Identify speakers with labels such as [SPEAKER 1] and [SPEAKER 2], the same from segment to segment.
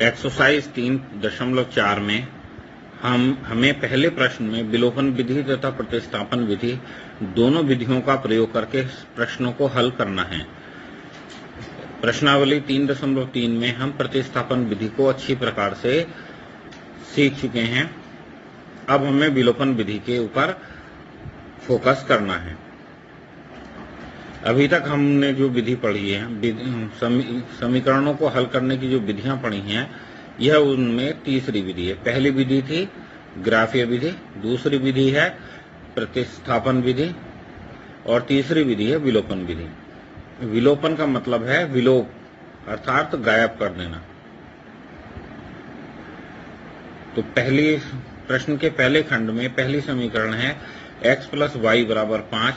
[SPEAKER 1] Exercise 3.4 में हमें पहले प्रश्न में विलोपन विधि तथा प्रतिस्थापन विधि दोनों विधियों का प्रयोग करके प्रश्नों को हल करना है। प्रश्नावली 3.3 में हम प्रतिस्थापन विधि को अच्छी प्रकार से सीख चुके हैं। अब हमें विलोपन विधि के ऊपर फोकस करना है। अभी तक हमने जो विधि पढ़ी है, समीकरणों को हल करने की जो विधियां पढ़ी हैं, यह उनमें तीसरी विधि है। पहली विधि थी ग्राफीय विधि, दूसरी विधि है प्रतिस्थापन विधि और तीसरी विधि है विलोपन विधि। विलोपन का मतलब है विलोप, अर्थात गायब कर देना। तो पहली प्रश्न के पहले खंड में पहली समीकरण है x प्लस वाई बराबर 5,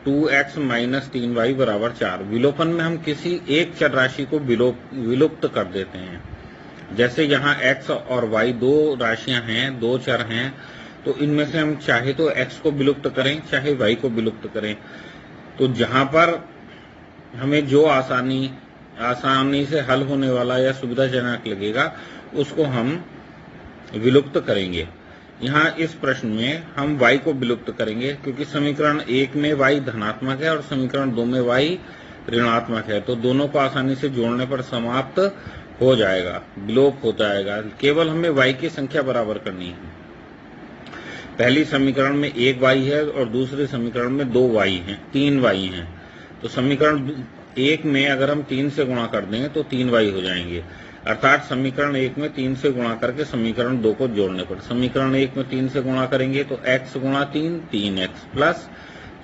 [SPEAKER 1] 2x माइनस 3y बराबर 4। विलोपन में हम किसी एक चर राशि को विलुप्त कर देते हैं। जैसे यहाँ x और y दो राशियां हैं, दो चर हैं, तो इनमें से हम चाहे तो x को विलुप्त करें, चाहे y को विलुप्त करें। तो जहां पर हमें जो आसानी से हल होने वाला या सुविधाजनक लगेगा, उसको हम विलुप्त करेंगे। यहाँ इस प्रश्न में हम y को विलुप्त करेंगे, क्योंकि समीकरण 1 में y धनात्मक है और समीकरण 2 में y ऋणात्मक है। तो दोनों को आसानी से जोड़ने पर समाप्त हो जाएगा, विलोप हो जाएगा। केवल हमें y की संख्या बराबर करनी है। पहली समीकरण में 1y है और दूसरे समीकरण में 2y है, 3y है। तो समीकरण 1 में अगर हम 3 से गुणा कर दें तो 3y हो जाएंगे। अर्थात समीकरण 1 में 3 से गुणा करके समीकरण 2 को जोड़ने पर समीकरण 1 में 3 से गुणा करेंगे तो x गुणा 3 3x प्लस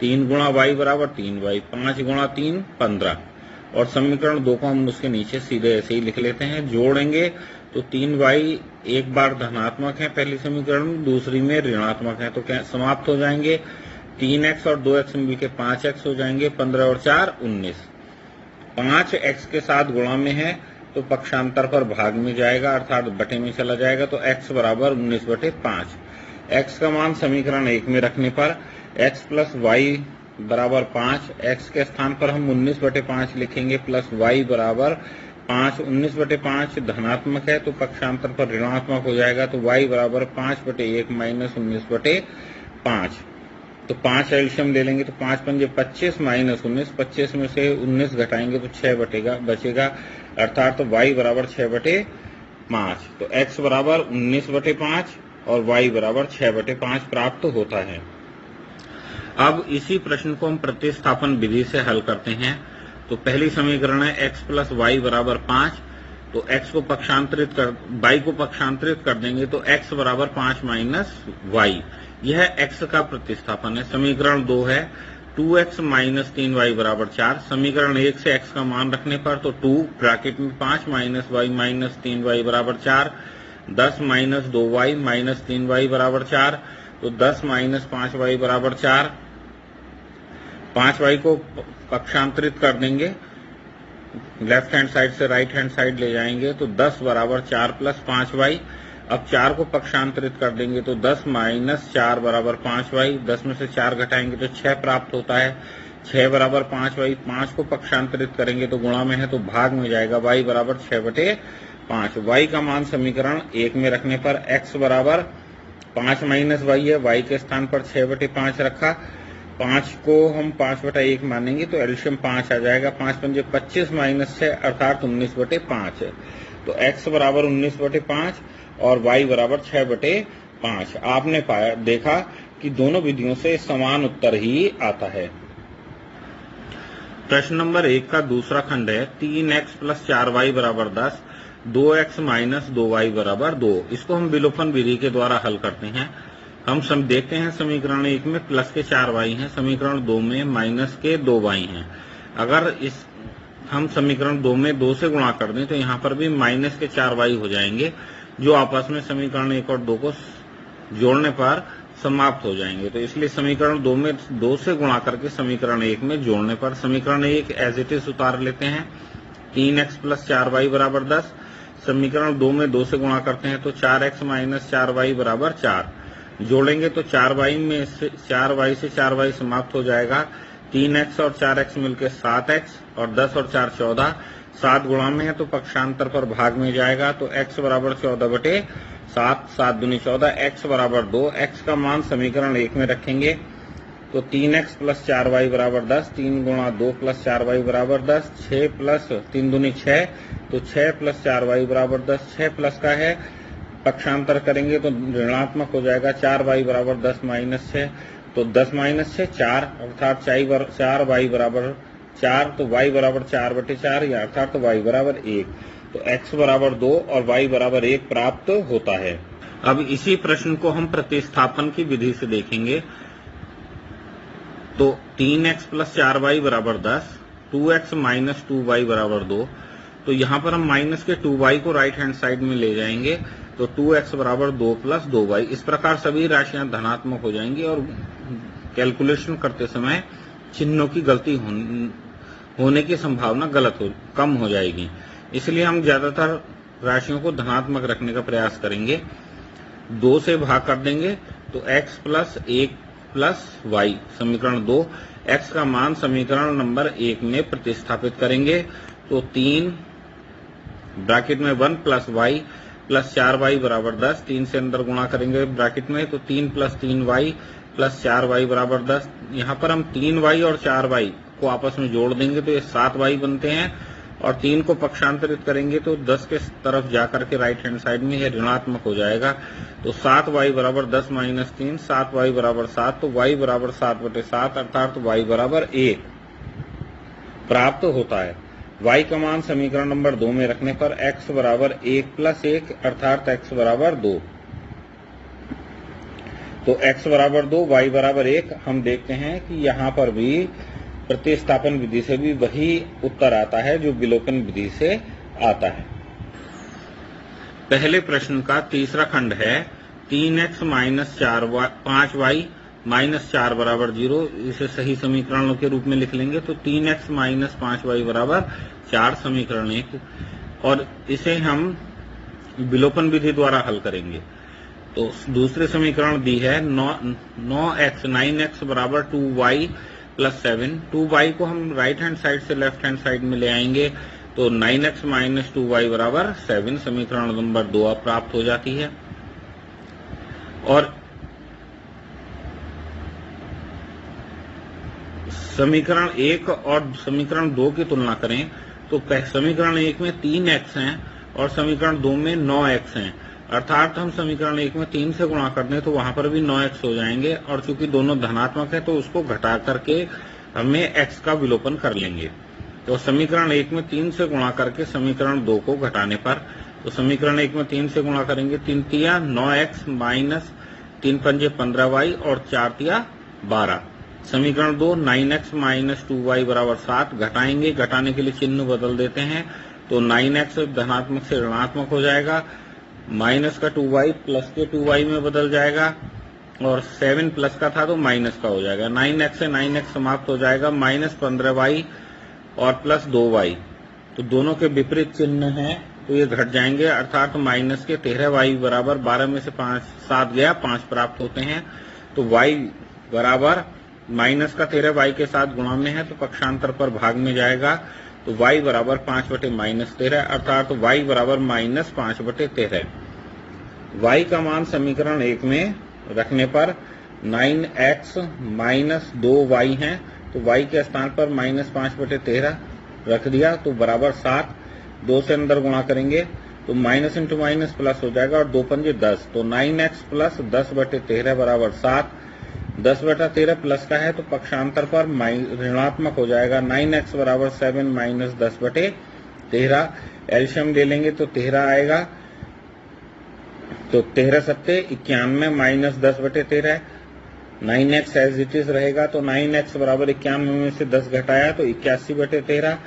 [SPEAKER 1] 3 गुणा y बराबर 3y, 5 गुणा 3 15। और समीकरण 2 को हम उसके नीचे सीधे ऐसे ही लिख लेते हैं। जोड़ेंगे तो 3y एक बार धनात्मक है पहली समीकरण में, दूसरी में ऋणात्मक है, तो क्या समाप्त हो जाएंगे। 3x और 2x मिलकर 5x हो जाएंगे, 15 और 4 19। 5x के साथ गुणा में है तो पक्षांतर पर भाग में जाएगा, अर्थात बटे में चला जाएगा। तो x बराबर 19/5। x का मान समीकरण 1 में रखने पर x प्लस वाई बराबर 5, x के स्थान पर हम 19/5 लिखेंगे, प्लस y बराबर 5। 19/5 धनात्मक है तो पक्षांतर पर ऋणात्मक हो जाएगा, तो y बराबर 5/1 माइनस 19/5। तो 5 एल्शियम ले लेंगे तो 5 पंजे 25 माइनस 19, 25 में से 19 घटाएंगे तो 6 बचेगा, अर्थात तो y बराबर 6/5। तो x बराबर 19/5 और y बराबर 6/5 प्राप्त होता है। अब इसी प्रश्न को हम प्रतिस्थापन विधि से हल करते हैं। तो पहली समीकरण है x प्लस वाई बराबर 5, तो y को पक्षांतरित कर देंगे तो x बराबर 5 माइनस वाई, यह x का प्रतिस्थापन है। समीकरण 2 है 2x माइनस 3y बराबर 4। समीकरण 1 से x का मान रखने पर तो 2 ब्रैकेट में 5 माइनस y माइनस 3y बराबर 4, 10 माइनस 2y माइनस 3y बराबर 4, तो 10 माइनस 5y बराबर 4। 5y को पक्षांतरित कर देंगे, लेफ्ट हैंड साइड से राइट हैंड साइड ले जाएंगे तो 10 बराबर 4 प्लस 5y। अब 4 को पक्षांतरित कर देंगे तो 10 माइनस 4 बराबर 5y, 10 में से 4 घटाएंगे तो 6 प्राप्त होता है। 6 बराबर 5y, 5 को पक्षांतरित करेंगे तो गुणा में है तो भाग में जाएगा, y बराबर 6/5। y का मान समीकरण 1 में रखने पर x बराबर 5 माइनस y है, y के स्थान पर 6/5 रखा। 5 को हम 5/1 मानेंगे तो एल्शियम 5 आ जाएगा, 5 पंजे 25 माइनस 6 अर्थात 19/5 है। तो x बराबर 19/5 और y बराबर 6/5। आपने देखा कि दोनों विधियों से समान उत्तर ही आता है। प्रश्न नंबर 1 का दूसरा खंड है 3x प्लस 4y बराबर 10, 2x माइनस 2y बराबर 2। इसको हम विलोपन विधि के द्वारा हल करते हैं। हम देखते हैं समीकरण 1 में प्लस के 4y हैं, समीकरण 2 में माइनस के 2y हैं। अगर हम समीकरण 2 में 2 से गुणा कर दें तो यहाँ पर भी माइनस के 4y हो जाएंगे, जो आपस में समीकरण 1 और 2 को जोड़ने पर समाप्त हो जाएंगे। तो इसलिए समीकरण 2 में 2 से गुणा करके समीकरण 1 में जोड़ने पर समीकरण 1 एज इट इज उतार लेते हैं। 3x प्लस 4y बराबर 10। समीकरण 2 में 2 से गुणा करते हैं तो 4x माइनस 4y बराबर 4। जोड़ेंगे तो 4y से 4y समाप्त हो जाएगा, 3x और 4x मिलकर 7x और 10 और 4 14, 7 गुणा में है तो पक्षांतर पर भाग में जाएगा, तो x बराबर 14/7, 7 दूनी 14, x बराबर 2। x का मान समीकरण 1 में रखेंगे तो 3x + 4y बराबर 10, 3 गुणा 2 + 4y बराबर 10, 6 प्लस 3 दूनी 6, तो 6 + 4y बराबर 10, 6 प्लस का है, पक्षांतर करेंगे तो ऋणात्मक हो जाएगा, 4y बराबर 10 - 6, तो 10 - 6 4, अर्थात 4y बराबर 4, तो y बराबर 4/4 या अर्थात y बराबर 1, तो x बराबर 2 और y बराबर 1 प्राप्त होता है। अब इसी प्रश्न को हम प्रतिस्थापन की विधि से देखेंगे, तो 3x + 4y बराबर 10, 2x - 2y बराबर 2, तो यहाँ पर हम माइनस के 2y को राइट हैंड साइड में ले जाएंगे, तो 2x बराबर 2 + 2y। इस प्रकार सभी राशियां धनात्मक हो जाएंगी और कैलकुलेशन करते समय चिन्हों की गलती होने की संभावना कम हो जाएगी। इसलिए हम ज्यादातर राशियों को धनात्मक रखने का प्रयास करेंगे। 2 से भाग कर देंगे तो x + 1 + y, समीकरण 2। x का मान समीकरण नंबर 1 में प्रतिस्थापित करेंगे तो 3 ब्रैकेट में 1 + y + 4y बराबर 10, 3 से अंदर गुणा करेंगे ब्रैकेट में, तो 3 + 3y + 4y बराबर 10। यहाँ पर हम 3y और 4y को आपस में जोड़ देंगे तो ये 7y बनते हैं, और 3 को पक्षांतरित करेंगे तो 10 के तरफ जाकर के राइट हैंड साइड में यह ऋणात्मक हो जाएगा, तो 7y बराबर 10 - 3, 7y बराबर 7, तो y बराबर 7/7 अर्थात y बराबर 1 प्राप्त होता है। y का मान समीकरण नंबर 2 में रखने पर x बराबर 1 + 1 अर्थात x बराबर 2, तो x बराबर 2, y बराबर 1। हम देखते हैं कि यहाँ पर भी प्रतिस्थापन विधि से भी वही उत्तर आता है जो विलोपन विधि से आता है। पहले प्रश्न का तीसरा खंड है 3x - 5y - 4 बराबर 0। इसे सही समीकरणों के रूप में लिख लेंगे, तो 3x - 5y बराबर 4, समीकरण 1, और इसे हम विलोपन विधि द्वारा हल करेंगे। तो दूसरे समीकरण दी है 9x बराबर 2y + 7, 2y को हम राइट हैंड साइड से लेफ्ट हैंड साइड में ले आएंगे, तो 9x - 2y बराबर 7, समीकरण नंबर 2 प्राप्त हो जाती है। और समीकरण 1 और समीकरण 2 की तुलना करें तो समीकरण 1 में 3x हैं और समीकरण 2 में 9x हैं, अर्थात हम समीकरण 1 में 3 से गुणा कर दें तो वहां पर भी 9x हो जाएंगे, और चूंकि दोनों धनात्मक है तो उसको घटा करके हमें x का विलोपन कर लेंगे। तो समीकरण 1 में 3 से गुणा करके समीकरण 2 को घटाने पर, तो समीकरण 1 में 3 से गुणा करेंगे, 3 तिया 9x - 3 पंजे 15y और 4 तिया 12। समीकरण 2 9x - 2y बराबर 7, घटाएंगे, घटाने के लिए चिन्ह बदल देते हैं, तो 9x धनात्मक से ऋणात्मक हो जाएगा, माइनस का 2y प्लस के 2y में बदल जाएगा, और 7 प्लस का था तो माइनस का हो जाएगा। 9x से 9x समाप्त हो जाएगा, -15y और प्लस 2y, तो दोनों के विपरीत चिन्ह हैं तो ये घट जाएंगे, अर्थात माइनस के 13y बराबर 12 में से 7 गया 5 प्राप्त होते हैं, तो y बराबर माइनस का 13y के साथ गुणा में है तो पक्षांतर पर भाग में जाएगा, तो y बराबर 5/-13 अर्थात y बराबर -5/13। y का मान समीकरण 1 में रखने पर 9x - 2y है, तो y के स्थान पर -5/13 रख दिया तो बराबर 7। 2 से अंदर गुणा करेंगे तो माइनस इंटू माइनस प्लस हो जाएगा, और 2 पंजे 10, तो 9x + 10/13 बराबर 7। 10/13 प्लस का है तो पक्षांतर पर ऋणात्मक हो जाएगा, 9x बराबर 7 - 10/13। एलसीएम ले लेंगे तो 13 आएगा, तो 13 सत्ते 91 - 10/13। 9x एज इट इज रहेगा, तो 9x बराबर 91 में से 10 घटाया तो 81/13।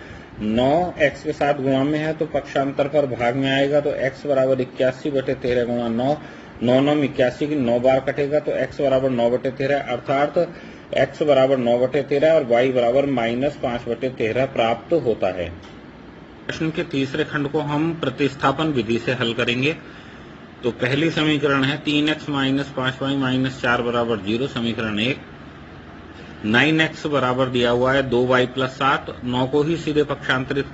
[SPEAKER 1] 9x के साथ गुणा में है तो पक्षांतर पर भाग में आएगा, तो x बराबर 81/13 गुणा 9, 9 9 81 की 9 बार कटेगा, तो x बराबर 9/13 अर्थात x बराबर 9/13 और y बराबर -5/13 प्राप्त होता है। प्रश्न के तीसरे खंड को हम प्रतिस्थापन विधि से हल करेंगे। तो पहली समीकरण है 3x - 5y - 4 बराबर 0, समीकरण 1। 9x बराबर दिया हुआ है 2y प्लस 7, 9 को ही सीधे पक्षांतरित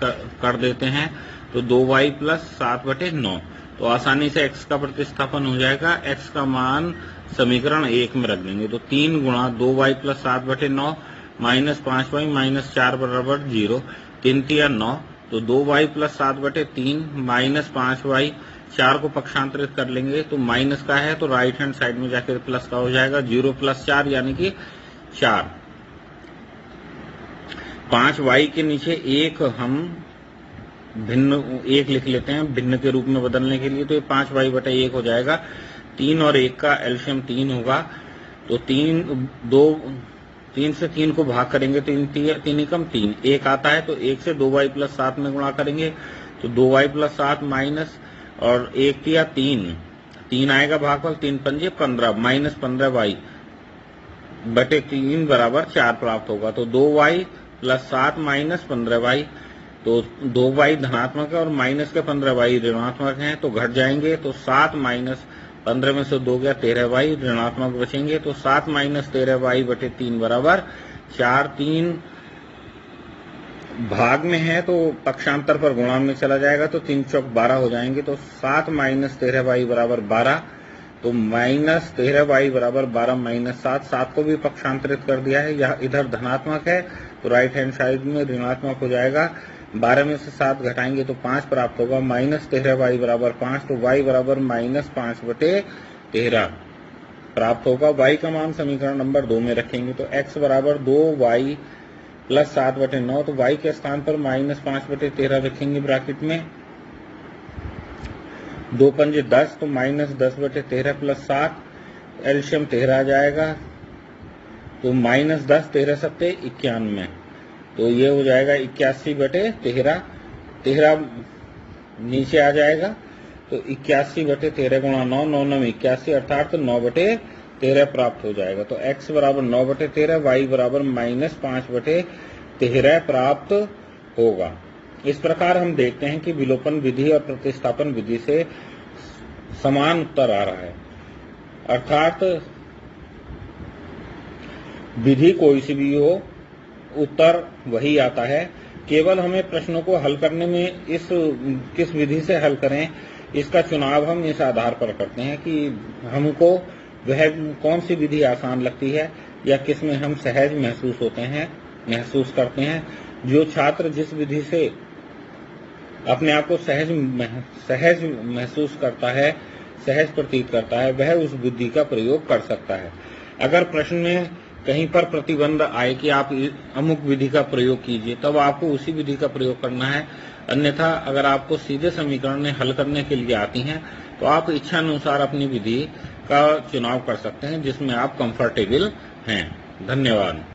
[SPEAKER 1] कर देते हैं तो 2y प्लस 7/9। तो आसानी से x का प्रतिस्थापन हो जाएगा, x का मान समीकरण 1 में रख देंगे तो 3 गुणा 2y plus 7/9 minus 5y minus 4 बराबर 0, 3 तिया 9, तो 2y प्लस 7/3 माइनस 5y, 4 को पक्षांतरित कर लेंगे तो माइनस का है तो राइट हैंड साइड में जाकर प्लस का हो जाएगा, 0 प्लस 4 यानी कि 4। 5y के नीचे 1 हम भिन्न 1 लिख लेते हैं भिन्न के रूप में बदलने के लिए, तो ये 5y/1 हो जाएगा। 3 और 1 का एलसीएम 3 होगा तो 3 से 3 को भाग करेंगे तो 3 एकम 3, 1 आता है तो 1 से 2y प्लस 7 में गुणा करेंगे तो 2y प्लस 7 माइनस और 1 तिया 3 आएगा भागफल, 3 पंजे 15 माइनस 15y/3 बराबर 4 प्राप्त होगा। तो 2y प्लस 7 माइनस 15y, तो 2y धनात्मक है और माइनस के 15y ऋणात्मक हैं तो घट जाएंगे, तो 7 माइनस 15 में से 2 गया 13y ऋणात्मक बचेंगे, तो 7 माइनस 13y/3 बराबर 4। 3 भाग में है तो पक्षांतर पर गुणा में चला जाएगा तो 3 चौक 12 हो जाएंगे, तो 7 माइनस 13y बराबर 12, तो माइनस 13y बराबर 12 माइनस 7 को भी पक्षांतरित कर दिया है, यह इधर धनात्मक है तो राइट हैंड साइड में ऋणात्मक हो जाएगा। 12 में से 7 घटाएंगे तो 5 प्राप्त होगा, माइनस 13y बराबर 5, तो y बराबर माइनस 5/13 प्राप्त होगा। y का मान समीकरण नंबर 2 में रखेंगे तो x बराबर 2y प्लस 7/9, तो y के स्थान पर माइनस 5/13 रखेंगे ब्रैकेट में, 2 पंजे 10 तो माइनस 10/13 प्लस 7, एलसीएम 13 आ जाएगा तो माइनस 10, 13 सत्ते 91, तो ये हो जाएगा 81/13, 13 नीचे आ जाएगा तो 81/13 गुणा 9, 9 9 81 अर्थात 9/13 प्राप्त हो जाएगा। तो x बराबर 9/13, y बराबर माइनस 5/13 प्राप्त होगा। इस प्रकार हम देखते हैं कि विलोपन विधि और प्रतिस्थापन विधि से समान उत्तर आ रहा है, अर्थात विधि कोई सी भी हो उत्तर वही आता है। केवल हमें प्रश्नों को हल करने में किस विधि से हल करें इसका चुनाव हम इस आधार पर करते हैं कि हमको वह कौन सी विधि आसान लगती है या किस में हम सहज महसूस करते हैं। जो छात्र जिस विधि से अपने आप को सहज महसूस करता है, सहज प्रतीत करता है, वह उस विधि का प्रयोग कर सकता है। अगर प्रश्न में कहीं पर प्रतिबंध आए कि आप अमुक विधि का प्रयोग कीजिए, तब आपको उसी विधि का प्रयोग करना है। अन्यथा अगर आपको सीधे समीकरण हल करने के लिए आती हैं तो आप इच्छा अनुसार अपनी विधि का चुनाव कर सकते हैं जिसमें आप कंफर्टेबल हैं। धन्यवाद।